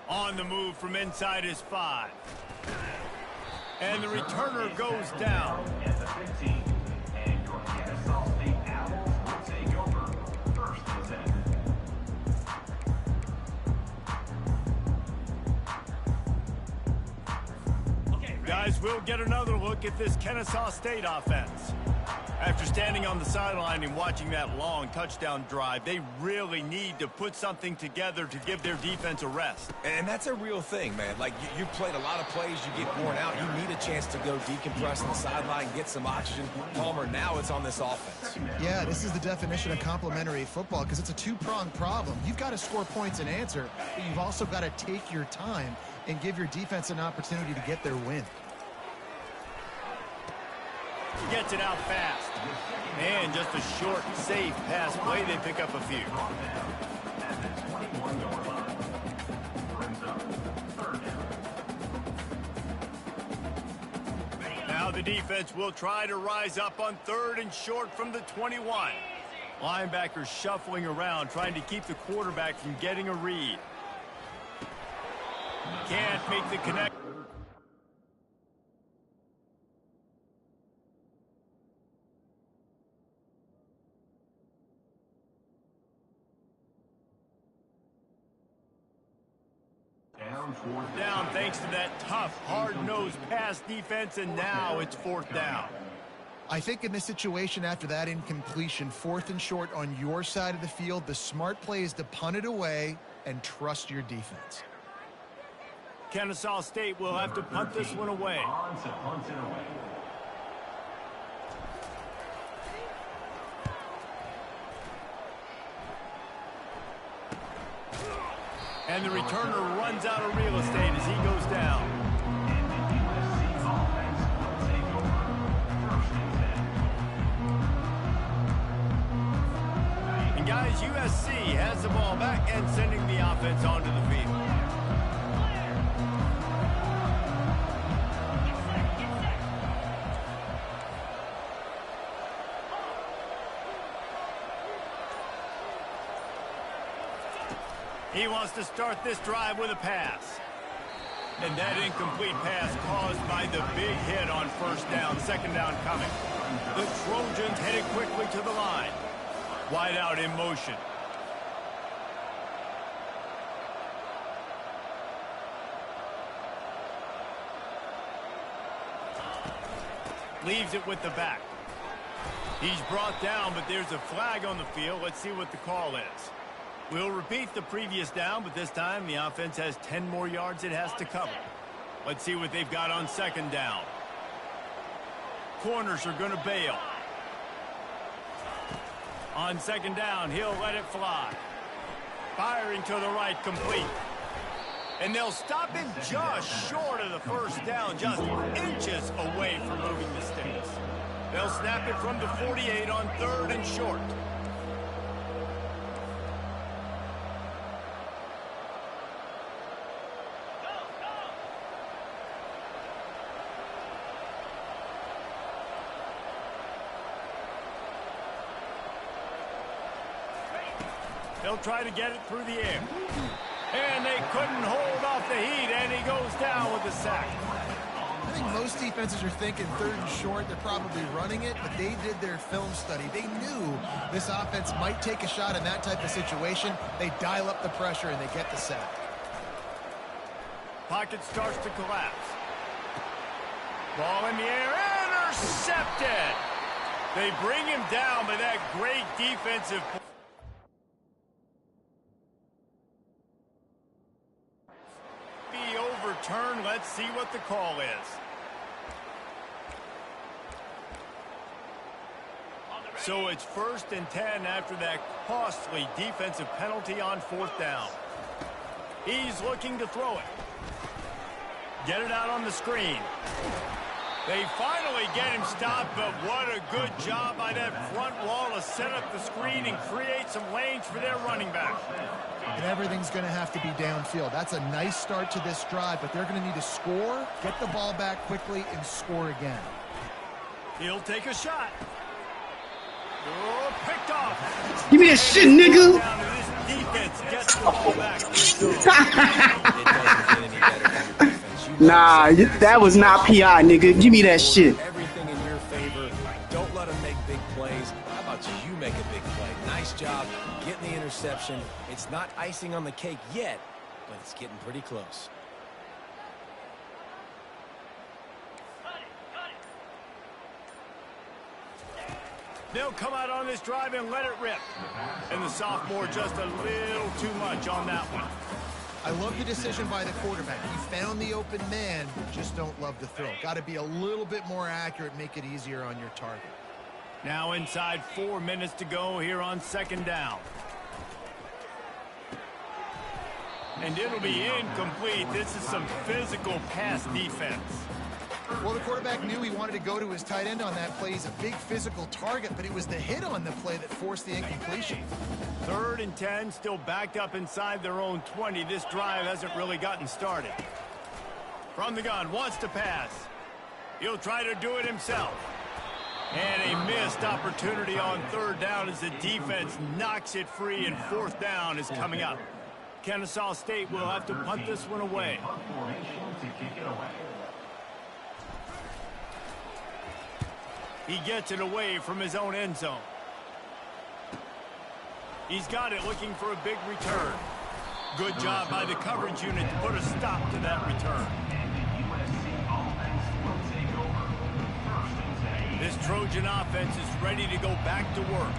On the move from inside his 5. And the returner goes down. At the 15, and your Kennesaw State Owls will take over 1st and 10. Guys, we'll get another look at this Kennesaw State offense. After standing on the sideline and watching that long touchdown drive, they really need to put something together to give their defense a rest. And that's a real thing, man. Like, you've played a lot of plays, you get worn out. You need a chance to go decompress on the sideline, get some oxygen. Palmer, now it's on this offense. Yeah, this is the definition of complementary football because it's a two-pronged problem. You've got to score points and answer, but you've also got to take your time and give your defense an opportunity to get their win. Gets it out fast. And just a short, safe pass play. They pick up a few. Now the defense will try to rise up on 3rd and short from the 21. Linebackers shuffling around, trying to keep the quarterback from getting a read. Can't make the connection. Down thanks to that tough, hard-nosed pass defense, and now it's 4th down. I think in this situation after that incompletion, 4th and short on your side of the field, the smart play is to punt it away and trust your defense. Kennesaw State will have to punt this one away. And the returner runs out of real estate as he goes down. And guys, USC has the ball back and sending the offense onto the field. He wants to start this drive with a pass. And that incomplete pass caused by the big hit on 1st down, 2nd down coming. The Trojans headed quickly to the line. Wide out in motion. Leaves it with the back. He's brought down, but there's a flag on the field. Let's see what the call is. We'll repeat the previous down, but this time the offense has 10 more yards it has to cover. Let's see what they've got on 2nd down. Corners are going to bail. On 2nd down, he'll let it fly. Firing to the right, complete. And they'll stop him just short of the 1st down, just inches away from moving the sticks. They'll snap it from the 48 on 3rd and short. They'll try to get it through the air. And they couldn't hold off the heat, and he goes down with the sack. I think most defenses are thinking 3rd and short. They're probably running it, but they did their film study. They knew this offense might take a shot in that type of situation. They dial up the pressure, and they get the sack. Pocket starts to collapse. Ball in the air, intercepted. They bring him down by that great defensive play. Overturned. Let's see what the call is. So it's 1st and 10 after that costly defensive penalty on 4th down. He's looking to throw it. Get it out on the screen. They finally get him stopped, but what a good job by that front wall to set up the screen and create some lanes for their running back. And everything's going to have to be downfield. That's a nice start to this drive, but they're going to need to score, get the ball back quickly, and score again. He'll take a shot. Oh, picked off. Give me that shit, nigga. Defense gets the ball back. Nah, that was not PI, nigga. Give me that shit. Everything in your favor. Don't let them make big plays. How about you make a big play? Nice job getting the interception. It's not icing on the cake yet, but it's getting pretty close. They'll come out on this drive and let it rip. And the sophomore just a little too much on that one. I love the decision by the quarterback. He found the open man, just don't love the throw. Got to be a little bit more accurate, make it easier on your target. Now inside 4 minutes to go here on second down. And it'll be incomplete. This is some physical pass defense. Well, the quarterback knew he wanted to go to his tight end on that play. He's a big physical target, but it was the hit on the play that forced the incompletion. 3rd and 10, still backed up inside their own 20. This drive hasn't really gotten started. From the gun, wants to pass. He'll try to do it himself. And a missed opportunity on 3rd down as the defense knocks it free, and 4th down is coming up. Kennesaw State will have to punt this one away. He gets it away from his own end zone. He's got it, looking for a big return. Good job by the coverage unit to put a stop to that return. This Trojan offense is ready to go back to work.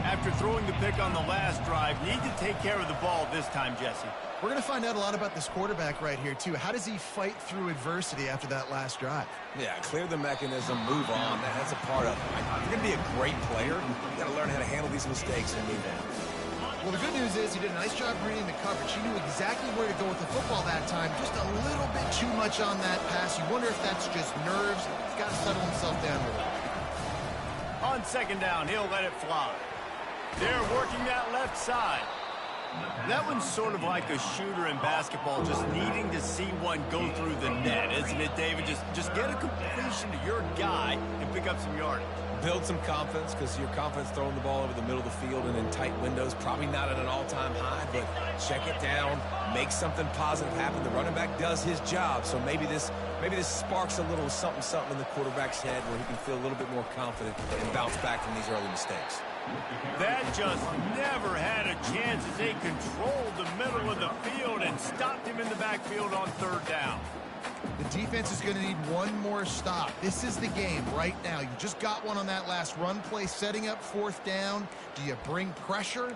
After throwing the pick on the last drive, need to take care of the ball this time, Jesse. We're going to find out a lot about this quarterback right here, too. How does he fight through adversity after that last drive? Yeah, clear the mechanism, move on. That's a part of it. If you're going to be a great player, you got to learn how to handle these mistakes and move on. Well, the good news is he did a nice job reading the coverage. He knew exactly where to go with the football that time. Just a little bit too much on that pass. You wonder if that's just nerves. He's got to settle himself down a little. On second down, he'll let it fly. They're working that left side. That one's sort of like a shooter in basketball, just needing to see one go through the net, isn't it, David? Just get a completion to your guy and pick up some yardage. Build some confidence, because your confidence throwing the ball over the middle of the field and in tight windows, probably not at an all-time high, but check it down, make something positive happen. The running back does his job, so maybe this sparks a little something in the quarterback's head where he can feel a little bit more confident and bounce back from these early mistakes. That just never had a chance as they controlled the middle of the field and stopped him in the backfield on 3rd down. The defense is going to need one more stop. This is the game right now. You just got one on that last run play, setting up 4th down. Do you bring pressure?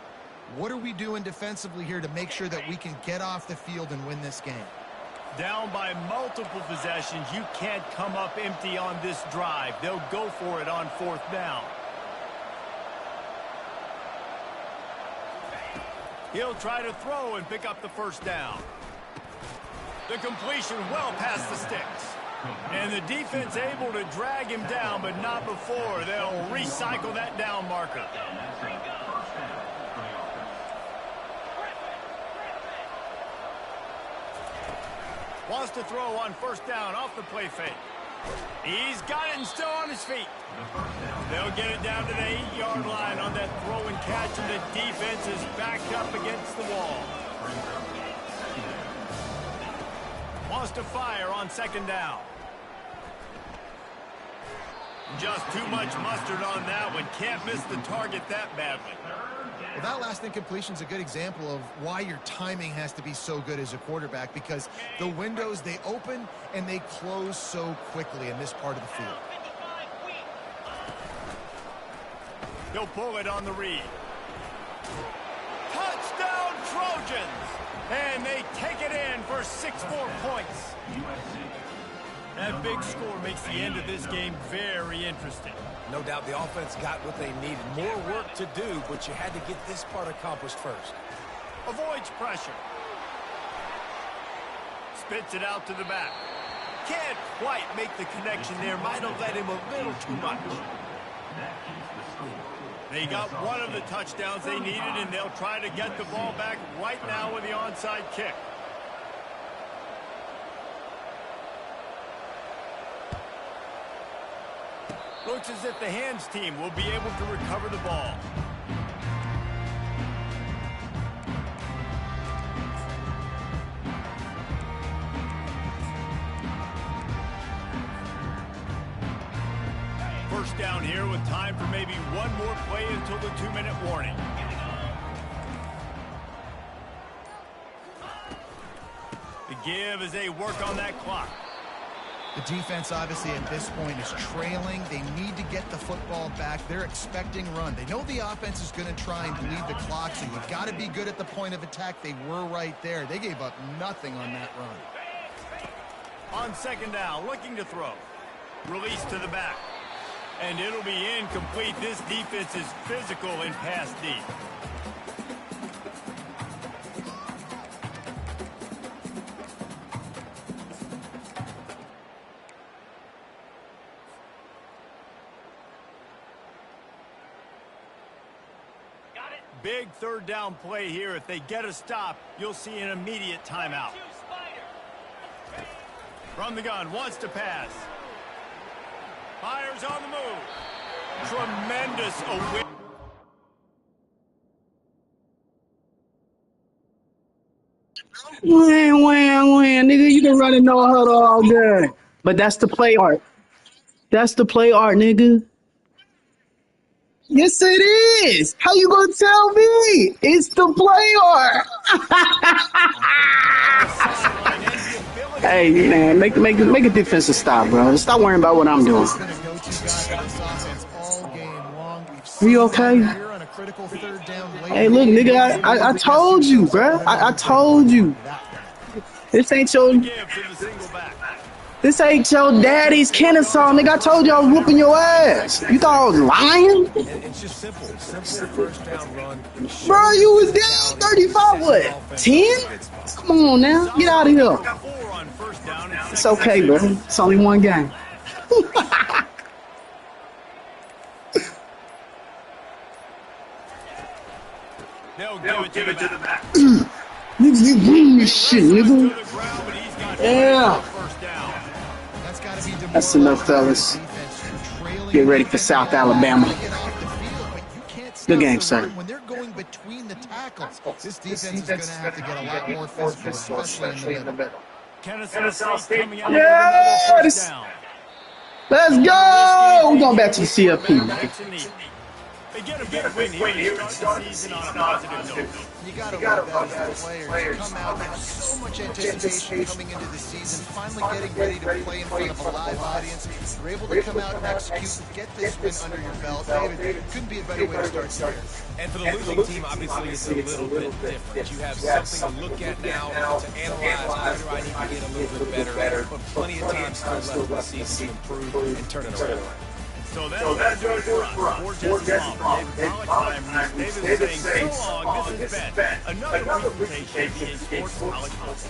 What are we doing defensively here to make sure that we can get off the field and win this game? Down by multiple possessions, you can't come up empty on this drive. They'll go for it on 4th down. He'll try to throw and pick up the 1st down. The completion well past the sticks. And the defense able to drag him down, but not before. They'll recycle that down marker. Wants to throw on 1st down off the play fake. He's got it and still on his feet. They'll get it down to the 8-yard line on that throw and catch, and the defense is backed up against the wall. Wants to fire on 2nd down. Just too much mustard on that one. Can't miss the target that badly. Well, that last incompletion is a good example of why your timing has to be so good as a quarterback, because the windows, they open and they close so quickly in this part of the field. He'll pull it on the read. Touchdown Trojans! And they take it in for 6 more points. That big score makes the end of this game very interesting. No doubt the offense got what they needed. More work to do, but you had to get this part accomplished first. Avoids pressure. Spits it out to the back. Can't quite make the connection there. Might have let him a little too much. They got one of the touchdowns they needed, and they'll try to get the ball back right now with the onside kick. Looks as if the hands team will be able to recover the ball. First down here with time for maybe one more play until the 2-minute warning. The give as they work on that clock. The defense, obviously, at this point is trailing. They need to get the football back. They're expecting run. They know the offense is going to try and bleed the clock, so you've got to be good at the point of attack. They were right there. They gave up nothing on that run. On second down, looking to throw. Release to the back. And it'll be incomplete. This defense is physical in pass deep. Big third down play here. If they get a stop, you'll see an immediate timeout. From the gun, wants to pass. Fires on the move. Tremendous awareness. Wham, nigga, you can run and no huddle all day. But that's the play art. That's the play art, nigga. Yes, it is. How you gonna tell me? It's the play art. Hey, man, make a defensive stop, bro. Stop worrying about what I'm doing. Are you okay? Hey, look, nigga, I told you, bro. I told you. This ain't your daddy's Kennesaw, nigga. I told you I was whooping your ass. You thought I was lying? It's just simple. Simple first down run. Bro, you was down 35, what? 10? Come on now. Get out of here. It's okay, bro. It's only one game. They'll give it to the back. Nigga, you win this shit, nigga. Yeah. That's enough, fellas. Get ready for South Alabama. Good game, sir. When they're going between the tackles, this defense is going to have to get a lot more physical, especially in the middle. Kennesaw State coming out. Yes! Let's go! We're going back to the CFP. They get a big win here to start the season on a positive note. You got to love that as players. Come out with so much anticipation coming into the season, finally getting ready to play in front of a live audience. You're able to come out and execute and get this win under your belt. David, couldn't be a better way to start the year. And for the losing team, obviously, it's a little bit different. You have something to look at now, to analyze. Where do I need to get a little bit better? But plenty of time still left in the season to improve and turn it around. So that'll do it for us. For Jesse Palmer, David College David saying so long, this has been another presentation of the Sports College Conference.